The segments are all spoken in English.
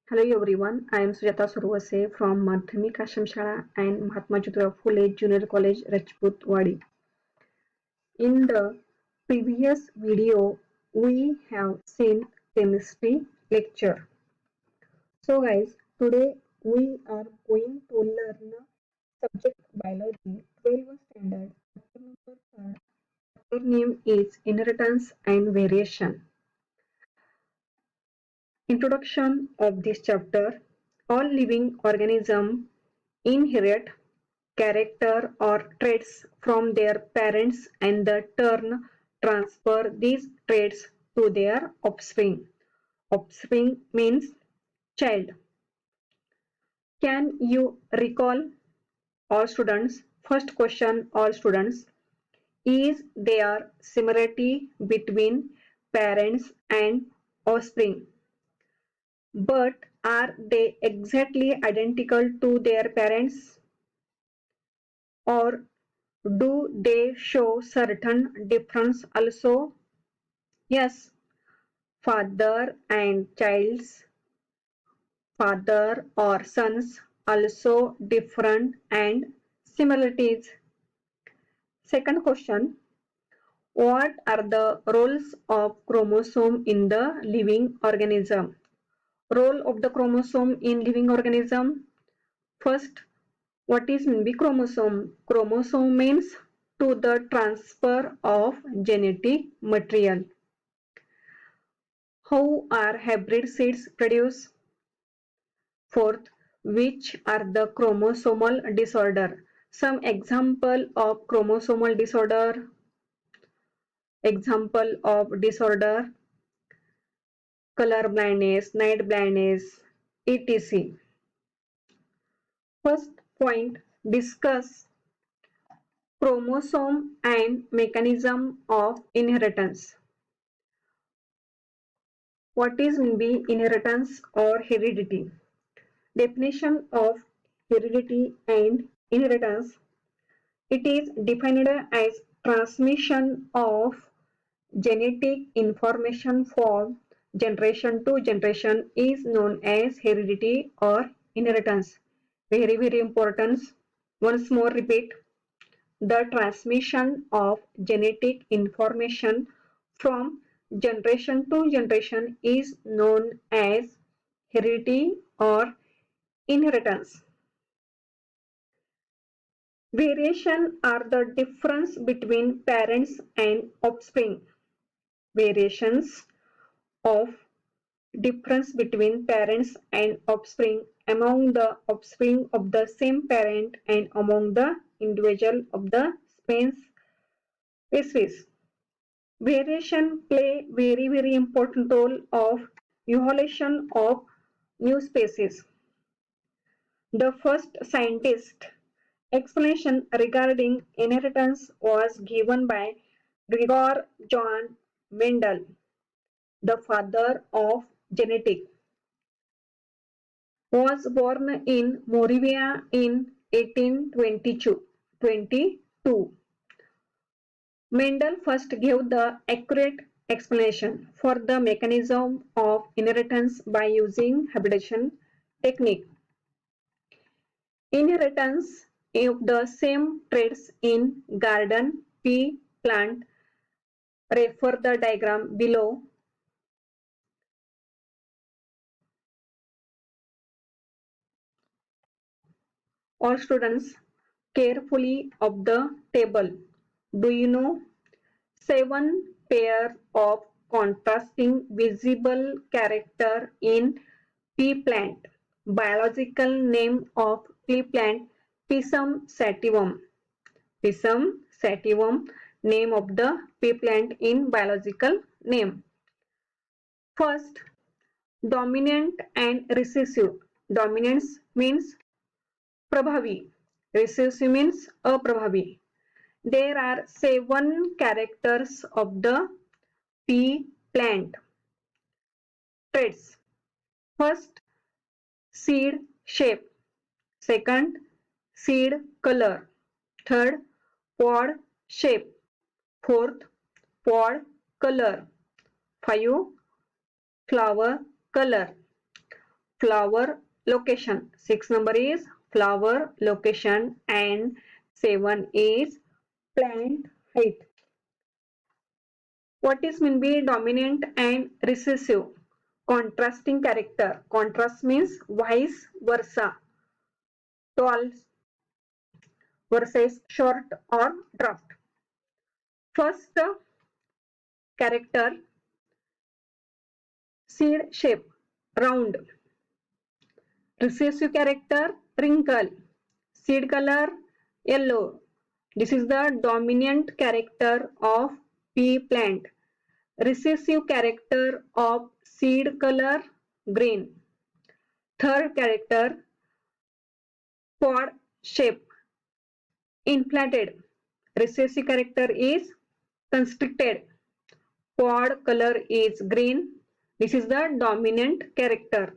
Hello everyone, I am Sujata Survase from Madhyamik Ashram Shala and Mahatma Jyotirao Phule Junior College, Rajput Wadi. In the previous video, we have seen chemistry lecture. So guys, today we are going to learn subject biology 12th standard. Chapter number 3. Chapter name is inheritance and variation. Introduction of this chapter. All living organisms inherit character or traits from their parents and the turn transfer these traits to their offspring. Offspring means child. Can you recall, all students? First question, all students. Is there similarity between parents and offspring? But are they exactly identical to their parents? Or do they show certain difference also? Yes, father and child's father or sons also different and similarities. Second question, what are the roles of chromosome in the living organism? Role of the chromosome in living organism. First, what is mean by chromosome? Chromosome means to the transfer of genetic material. How are hybrid seeds produced? Fourth, which are the chromosomal disorder? Some example of chromosomal disorder. Example of disorder: color blindness, night blindness, etc. First point, discuss chromosome and mechanism of inheritance. What is mean by inheritance or heredity? Definition of heredity and inheritance. It is defined as transmission of genetic information from generation to generation is known as heredity or inheritance. Very important. Once more repeat. The transmission of genetic information from generation to generation is known as heredity or inheritance. Variation are the difference between parents and offspring. Variations of difference between parents and offspring among the offspring of the same parent and among the individual of the species. Variation play very important role of evolution of new species. The first scientist explanation regarding inheritance was given by Gregor John Mendel, the father of genetics. Was born in Moravia in 1822. Mendel first gave the accurate explanation for the mechanism of inheritance by using hybridization technique. Inheritance of the same traits in garden pea plant. Refer the diagram below. All students carefully of the table. Do you know 7 pair of contrasting visible character in pea plant? Biological name of pea plant Pisum sativum. Pisum sativum, name of the pea plant in biological name. First, dominant and recessive. Dominance means prabhavi. Recessive means aprabhavi. There are 7 characters of the pea plant. Traits. First, seed shape. Second, seed color. Third, pod shape. Fourth, pod color. 5, flower color. flower location. 6 number is flower location and 7 is plant height. What is mean by dominant and recessive? Contrasting character. Contrast means vice versa. Tall versus short or dwarf. First character, seed shape, round. Recessive character, wrinkle. Seed color, yellow. This is the dominant character of pea plant. Recessive character of seed color, green. Third character, pod shape, inflated. Recessive character is constricted. Pod color is green. This is the dominant character.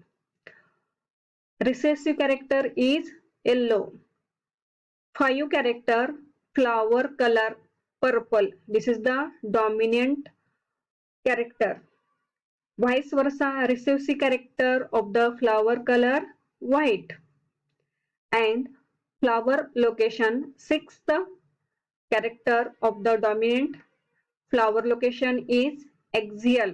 Recessive character is yellow. 5 character, flower color purple. This is the dominant character. Vice versa, recessive character of the flower color white. And flower location, 6th character of the dominant flower location is axial,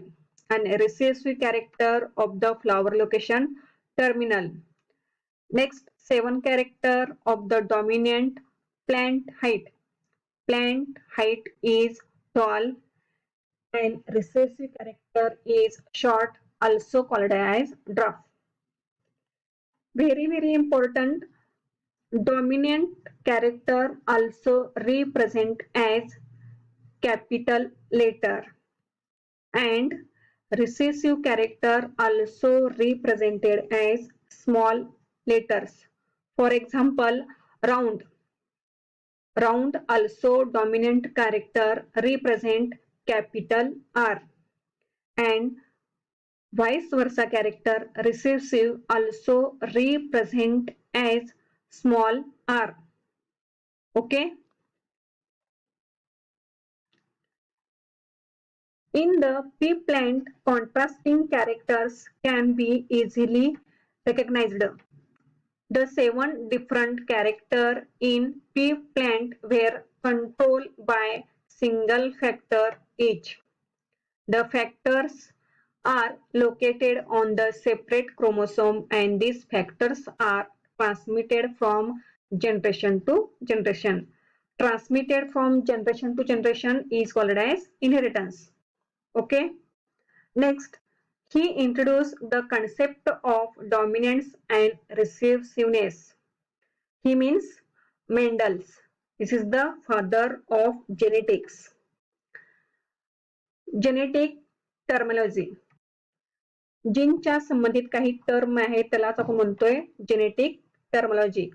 and recessive character of the flower location terminal. Next, 7 character of the dominant plant height. Plant height is tall and recessive character is short, also called as dwarf. Very important, dominant character also represent as capital letter and recessive character also represented as small letters. For example, round. Round also dominant character represent capital R, and vice versa character recessive also represent as small r. Okay. In the pea plant, contrasting characters can be easily recognized. The 7 different characters in pea plant were controlled by single factor each. The factors are located on the separate chromosome, and these factors are transmitted from generation to generation. Transmitted from generation to generation is called as inheritance. Okay. Next, he introduced the concept of dominance and recessiveness. He means Mendel's. This is the father of genetics. Genetic terminology. जीनच्या संबंधित काही term आहेत त्यालाच आपण म्हणतोय genetic terminology.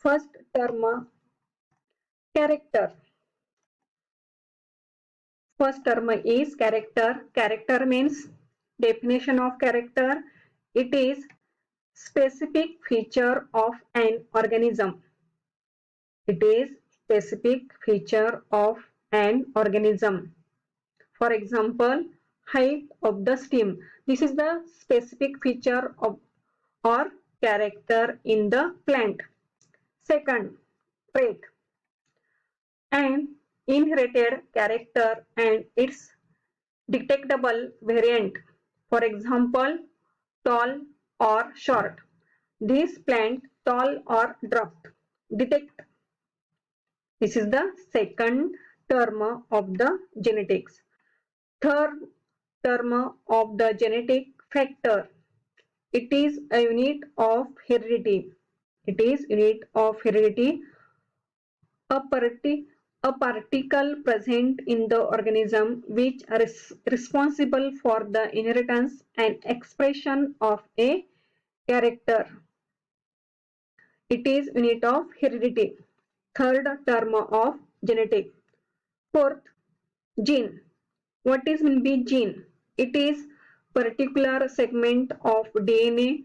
First term character. First term is character. Character means definition of character. It is specific feature of an organism. It is specific feature of an organism. For example, height of the stem. This is the specific feature of or character in the plant. Second, trait. An inherited character and its detectable variant. For example, tall or short. This plant tall or dwarf. Detect. This is the second term of the genetics. Third term of the genetic factor. It is a unit of heredity. It is unit of heredity. A particle present in the organism which is responsible for the inheritance and expression of a character. It is unit of heredity. Third term of genetic. Fourth, gene. What is mean by gene? It is particular segment of DNA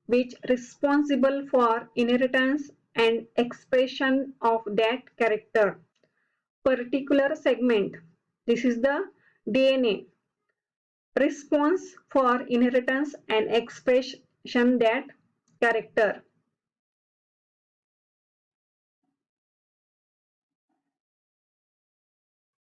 which responsible for inheritance and expression of that character. Particular segment. This is the DNA. Response for inheritance and that character.